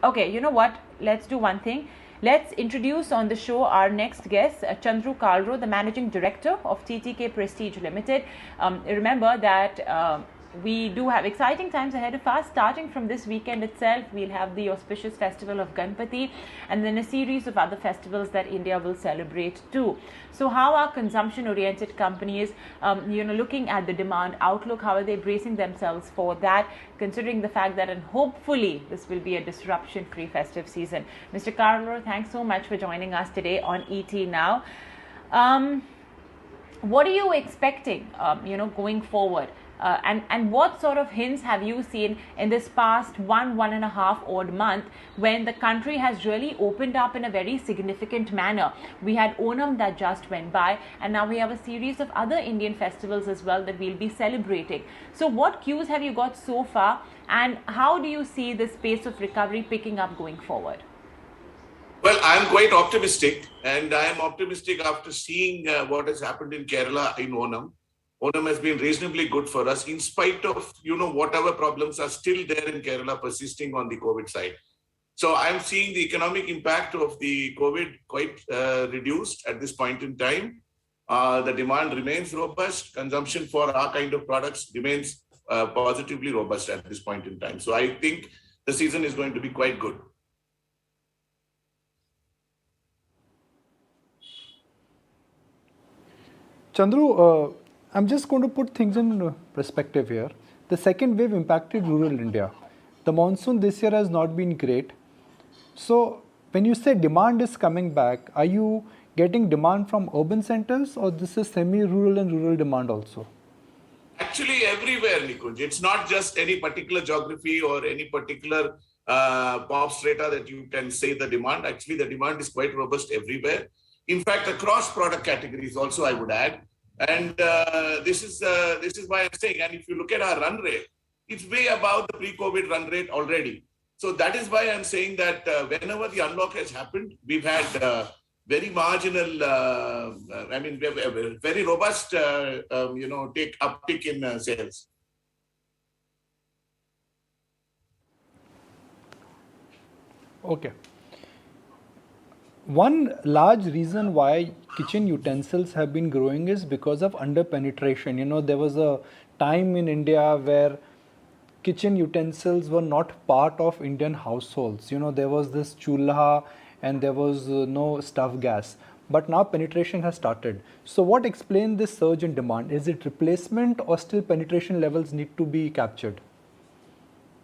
Okay, you know what? Let's do one thing. Let's introduce on the show our next guest, Chandru Kalro, the Managing Director of TTK Prestige Limited. Remember that we do have exciting times ahead of us. Starting from this weekend itself, we'll have the auspicious festival of Ganpati and then a series of other festivals that India will celebrate too. So how are consumption-oriented companies, looking at the demand outlook, how are they bracing themselves for that, considering the fact that, and hopefully, this will be a disruption-free festive season. Mr. Kalro, thanks so much for joining us today on ET Now. What are you expecting, going forward? And what sort of hints have you seen in this past one and a half odd month when the country has really opened up in a very significant manner? We had Onam that just went by, and now we have a series of other Indian festivals as well that we'll be celebrating. So what cues have you got so far, and how do you see this pace of recovery picking up going forward? Well, I'm quite optimistic, and I am optimistic after seeing what has happened in Kerala in Onam. Onam has been reasonably good for us in spite of, whatever problems are still there in Kerala persisting on the COVID side. So I'm seeing the economic impact of the COVID quite reduced at this point in time. The demand remains robust. Consumption for our kind of products remains positively robust at this point in time. So I think the season is going to be quite good. Chandru, I'm just going to put things in perspective here. The second wave impacted rural India. The monsoon this year has not been great. So when you say demand is coming back, are you getting demand from urban centers, or this is semi-rural and rural demand also? Actually, everywhere, Nikunj. It's not just any particular geography or any particular pop strata that you can say the demand. Actually, the demand is quite robust everywhere. In fact, across product categories also, I would add. And this is why I'm saying, and if you look at our run rate, it's way above the pre-COVID run rate already. So that is why I'm saying that whenever the unlock has happened, we've had very marginal, very robust, uptick in sales. Okay. One large reason why kitchen utensils have been growing is because of under-penetration. There was a time in India where kitchen utensils were not part of Indian households. There was this chulha and there was no stove gas. But now penetration has started. So what explains this surge in demand? Is it replacement, or still penetration levels need to be captured?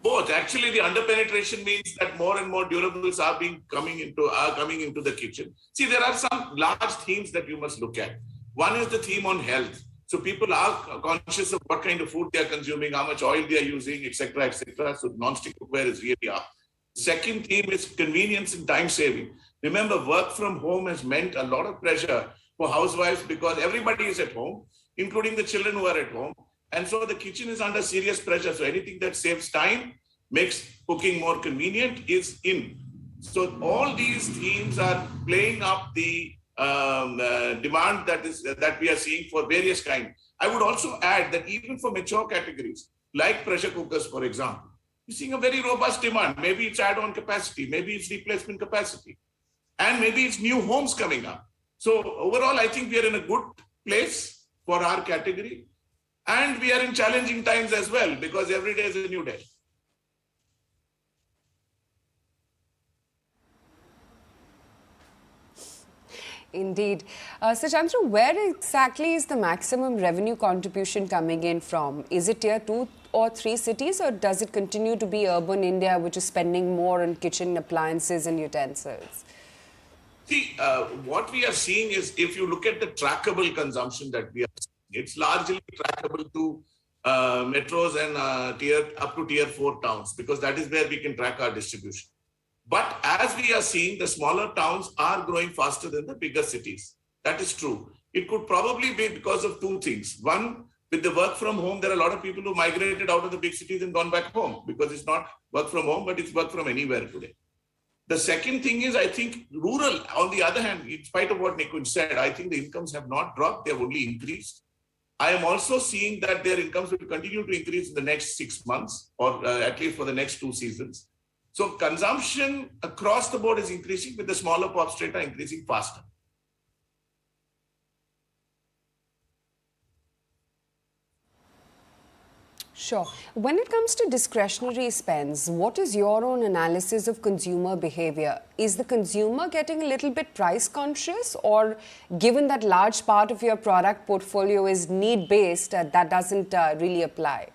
Both. Actually, the under-penetration means that more and more durables are coming into the kitchen. See, there are some large themes that you must look at. One is the theme on health. So people are conscious of what kind of food they are consuming, how much oil they are using, etc., etc. So non-stick cookware is really up. Second theme is convenience and time saving. Remember, work from home has meant a lot of pressure for housewives because everybody is at home, including the children who are at home. And so the kitchen is under serious pressure. So anything that saves time, makes cooking more convenient is in. So all these themes are playing up the demand that we are seeing for various kinds. I would also add that even for mature categories, like pressure cookers, for example, you're seeing a very robust demand. Maybe it's add-on capacity, maybe it's replacement capacity, and maybe it's new homes coming up. So overall, I think we are in a good place for our category. And we are in challenging times as well, because every day is a new day. Indeed. So Chandru, where exactly is the maximum revenue contribution coming in from? Is it tier 2 or 3 cities, or does it continue to be urban India, which is spending more on kitchen appliances and utensils? See, what we are seeing is, if you look at the trackable consumption that we are seeing, it's largely trackable to metros and up to tier 4 towns, because that is where we can track our distribution. But as we are seeing, the smaller towns are growing faster than the bigger cities. That is true. It could probably be because of two things. One, with the work from home, there are a lot of people who migrated out of the big cities and gone back home, because it's not work from home, but it's work from anywhere today. The second thing is, I think rural, on the other hand, in spite of what Nikunj said, I think the incomes have not dropped, they have only increased. I am also seeing that their incomes will continue to increase in the next 6 months, or at least for the next 2 seasons. So consumption across the board is increasing, with the smaller pop strata increasing faster. Sure. When it comes to discretionary spends, what is your own analysis of consumer behavior? Is the consumer getting a little bit price conscious, or given that large part of your product portfolio is need-based, that doesn't really apply?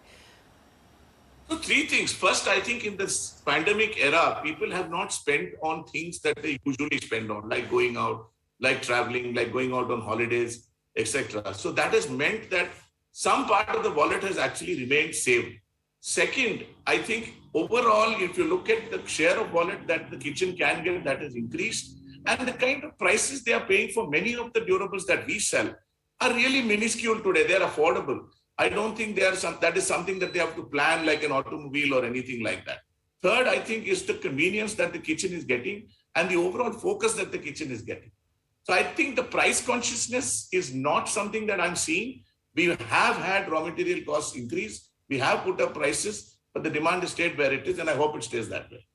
So three things. First, I think in this pandemic era, people have not spent on things that they usually spend on, like going out, like traveling, like going out on holidays, etc. So that has meant that some part of the wallet has actually remained saved. Second, I think overall, if you look at the share of wallet that the kitchen can get, that has increased. And the kind of prices they are paying for many of the durables that we sell are really minuscule today. They are affordable. I don't think that is something that they have to plan like an automobile or anything like that. Third, I think, is the convenience that the kitchen is getting and the overall focus that the kitchen is getting. So I think the price consciousness is not something that I'm seeing. We have had raw material costs increase. We have put up prices, but the demand has stayed where it is, and I hope it stays that way.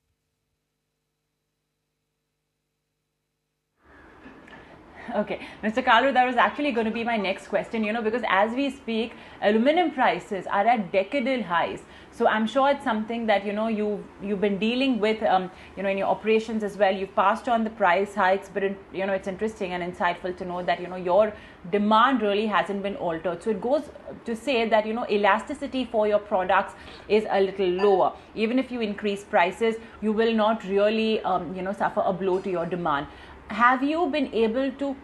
Okay, Mr. Kalro, that was actually going to be my next question, because as we speak, aluminum prices are at decadal highs. So I'm sure it's something that, you've been dealing with, in your operations as well. You've passed on the price hikes, but, it's interesting and insightful to know that, your demand really hasn't been altered. So it goes to say that, elasticity for your products is a little lower. Even if you increase prices, you will not really, suffer a blow to your demand. Have you been able to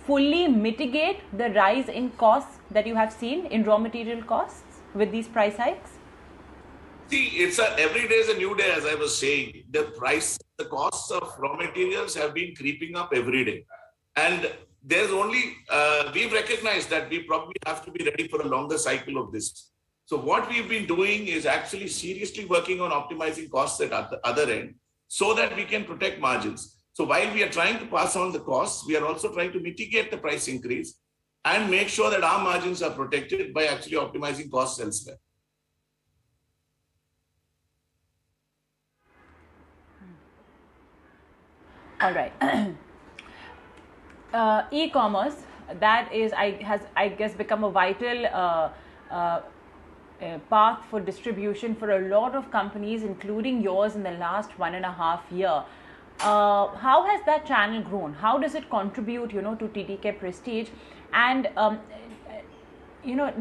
fully mitigate the rise in costs that you have seen in raw material costs with these price hikes? See, every day is a new day, as I was saying. The costs of raw materials have been creeping up every day. And we've recognized that we probably have to be ready for a longer cycle of this. So what we've been doing is actually seriously working on optimizing costs at the other end so that we can protect margins. So while we are trying to pass on the costs, we are also trying to mitigate the price increase and make sure that our margins are protected by actually optimizing costs elsewhere. All right. E-commerce, that has I guess become a vital path for distribution for a lot of companies, including yours, in the last 1.5 years. How has that channel grown? How does it contribute, to TTK Prestige? And,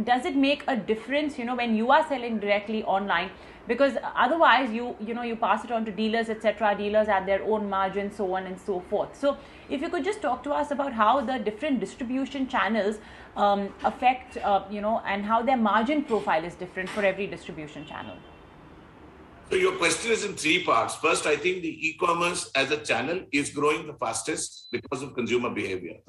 does it make a difference, when you are selling directly online? Because otherwise, you pass it on to dealers, etc. Dealers add their own margins, so on and so forth. So if you could just talk to us about how the different distribution channels affect, and how their margin profile is different for every distribution channel. So your question is in three parts. First, I think the e-commerce as a channel is growing the fastest because of consumer behavior.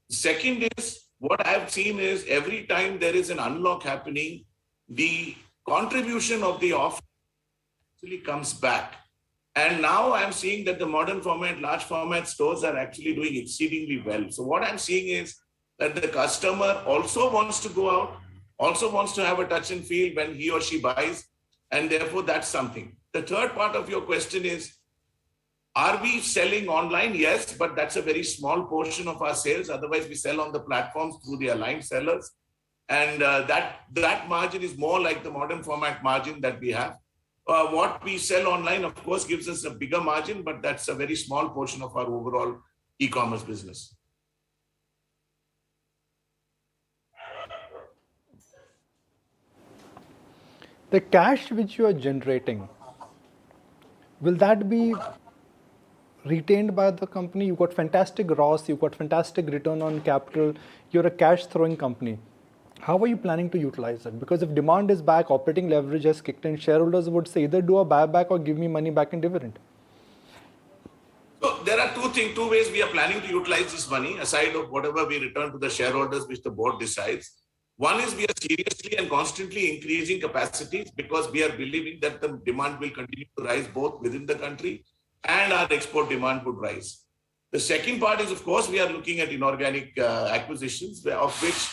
Second is, what I've seen is every time there is an unlock happening, the contribution of the off actually comes back. And now I'm seeing that the modern format, large format stores are actually doing exceedingly well. So what I'm seeing is that the customer also wants to go out, also wants to have a touch and feel when he or she buys. And therefore, that's something. The third part of your question is, are we selling online? Yes, but that's a very small portion of our sales. Otherwise, we sell on the platforms through the aligned sellers. And that margin is more like the modern format margin that we have. What we sell online, of course, gives us a bigger margin, but that's a very small portion of our overall e-commerce business. The cash which you are generating, will that be retained by the company? You've got fantastic ROS, you've got fantastic return on capital, you're a cash throwing company. How are you planning to utilize it? Because if demand is back, operating leverage has kicked in, shareholders would say either do a buyback or give me money back in dividend. So there are two ways we are planning to utilize this money, aside of whatever we return to the shareholders, which the board decides. One is we are seriously and constantly increasing capacities because we are believing that the demand will continue to rise both within the country and our export demand would rise. The second part is, of course, we are looking at inorganic acquisitions, of which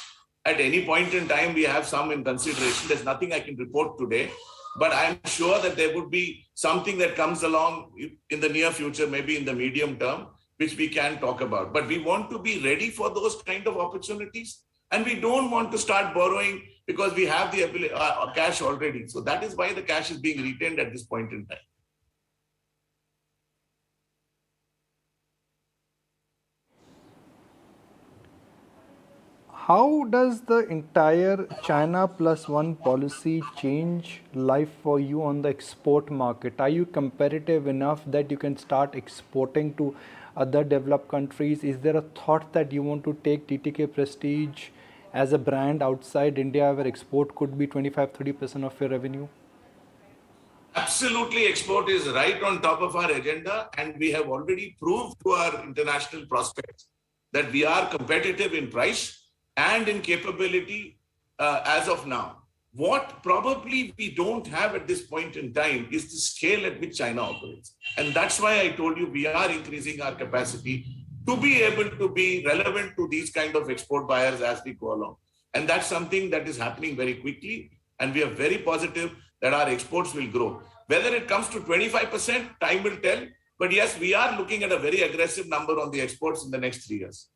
at any point in time we have some in consideration. There's nothing I can report today, But I'm sure that there would be something that comes along in the near future, maybe in the medium term, which we can talk about. But we want to be ready for those kind of opportunities. And we don't want to start borrowing because we have the cash already. So that is why the cash is being retained at this point in time. How does the entire China plus one policy change life for you on the export market? Are you competitive enough that you can start exporting to other developed countries? Is there a thought that you want to take TTK Prestige as a brand outside India where export could be 25-30% of your revenue? Absolutely, export is right on top of our agenda, and we have already proved to our international prospects that we are competitive in price and in capability as of now. What probably we don't have at this point in time is the scale at which China operates. And that's why I told you we are increasing our capacity to be able to be relevant to these kind of export buyers as we go along. And that's something that is happening very quickly. And we are very positive that our exports will grow. Whether it comes to 25%, time will tell. But yes, we are looking at a very aggressive number on the exports in the next 3 years.